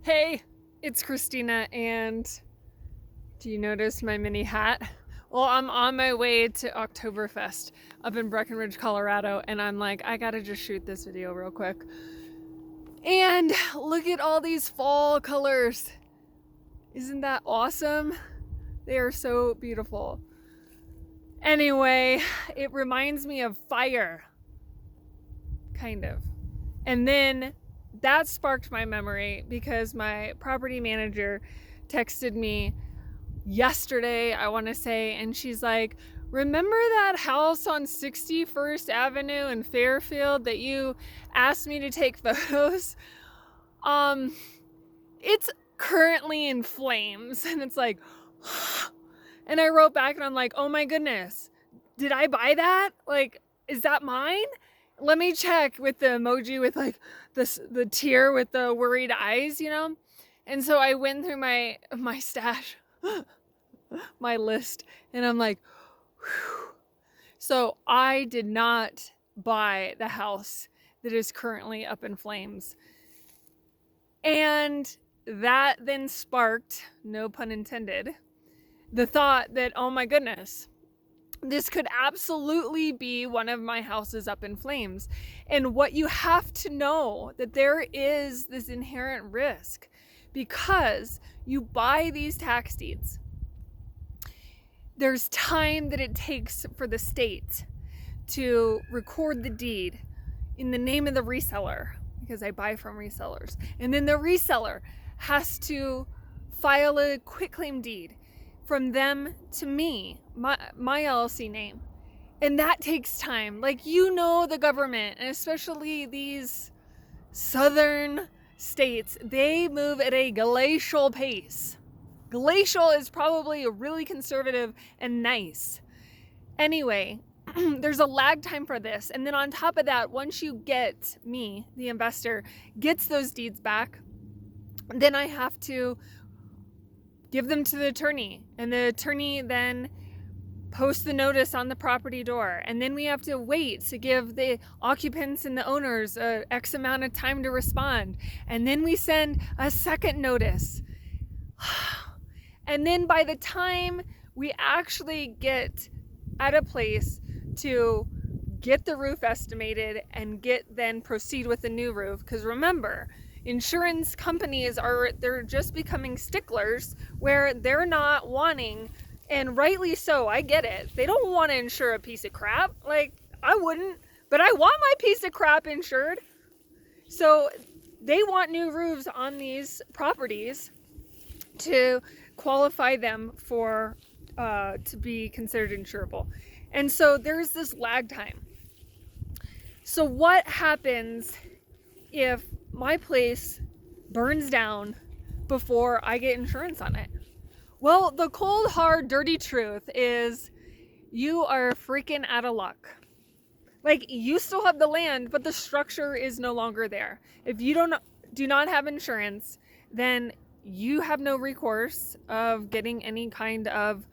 Hey, it's Christina, and do you notice my mini hat? Well, I'm on my way to Oktoberfest up in Breckenridge, Colorado, and I'm like, I gotta just shoot this video real quick. And look at all these fall colors. Isn't that awesome? They are so beautiful. Anyway, it reminds me of fire, kind of. And then that sparked my memory because my property manager texted me yesterday, I want to say, and she's like, remember that house on 61st Avenue in Fairfield that you asked me to take photos? Um, it's currently in flames. And it's like, and I wrote back and I'm like, oh my goodness, did I buy that? Like, is that mine? Let me check with the emoji with like the tear with the worried eyes, you know? And so I went through my stash, my list, and I'm like, whew. So I did not buy the house that is currently up in flames. And that then sparked, no pun intended, the thought that, oh my goodness, this could absolutely be one of my houses up in flames. And what you have to know that there is this inherent risk because you buy these tax deeds. There's time that it takes for the state to record the deed in the name of the reseller, because I buy from resellers. And then the reseller has to file a quitclaim deed from them to me, my LLC name. And that takes time. Like, you know, the government, and especially these southern states, they move at a glacial pace. Glacial is probably really conservative and nice. Anyway, there's a lag time for this. And then on top of that, once you get me, the investor, gets those deeds back, then I have to give them to the attorney. And the attorney then posts the notice on the property door. And then we have to wait to give the occupants and the owners X amount of time to respond. And then we send a second notice. And then by the time we actually get at a place to get the roof estimated and then proceed with the new roof, because remember, insurance companies they're just becoming sticklers where they're not wanting, and rightly so, I get it, they don't want to insure a piece of crap. Like, I wouldn't, but I want my piece of crap insured. So they want new roofs on these properties to qualify them for to be considered insurable. And so there's this lag time. So what happens if my place burns down before I get insurance on it? Well, the cold, hard, dirty truth is you are freaking out of luck. Like, you still have the land, but the structure is no longer there. If you do not have insurance, then you have no recourse of getting any kind of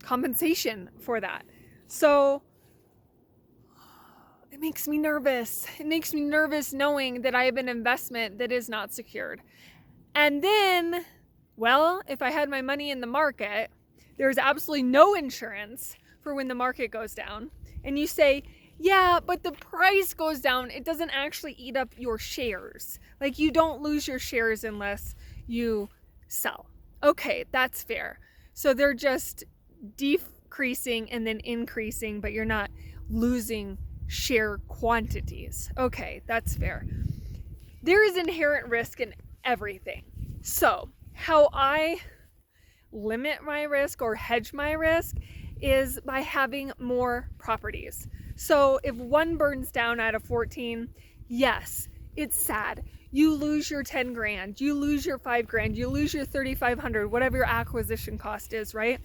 compensation for that. So it makes me nervous. It makes me nervous knowing that I have an investment that is not secured. And then, well, if I had my money in the market, there's absolutely no insurance for when the market goes down. And you say, yeah, but the price goes down. It doesn't actually eat up your shares. Like, you don't lose your shares unless you sell. Okay, that's fair. So they're just decreasing and then increasing, but you're not losing share quantities. Okay, that's fair. There is inherent risk in everything. So how I limit my risk or hedge my risk is by having more properties. So if one burns down out of 14, yes, it's sad. You lose your 10 grand, you lose your 5 grand, you lose your 3,500, whatever your acquisition cost is, right?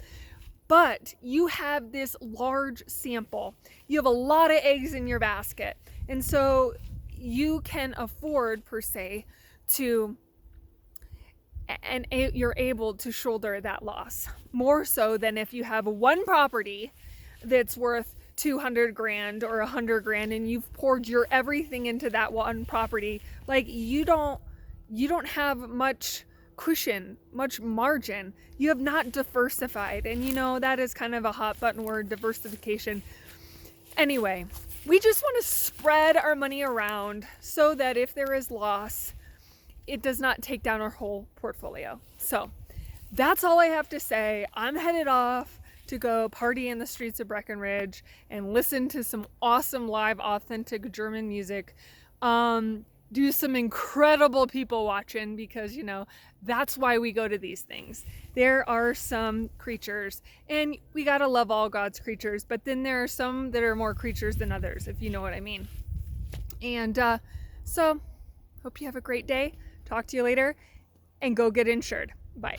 But you have this large sample. You have a lot of eggs in your basket. And so you can afford, per se, and you're able to shoulder that loss more so than if you have one property that's worth 200 grand or 100 grand and you've poured your everything into that one property. Like, you don't you don't have much cushion, much margin. You have not diversified. And that is kind of a hot button word, diversification. Anyway, we just want to spread our money around so that if there is loss, it does not take down our whole portfolio. So that's all I have to say. I'm headed off to go party in the streets of Breckenridge and listen to some awesome live authentic German music. Do some incredible people watching, because that's why we go to these things. There are some creatures, and we gotta love all God's creatures, but then there are some that are more creatures than others, if you know what I mean. And so hope you have a great day. Talk to you later, and go get insured. Bye.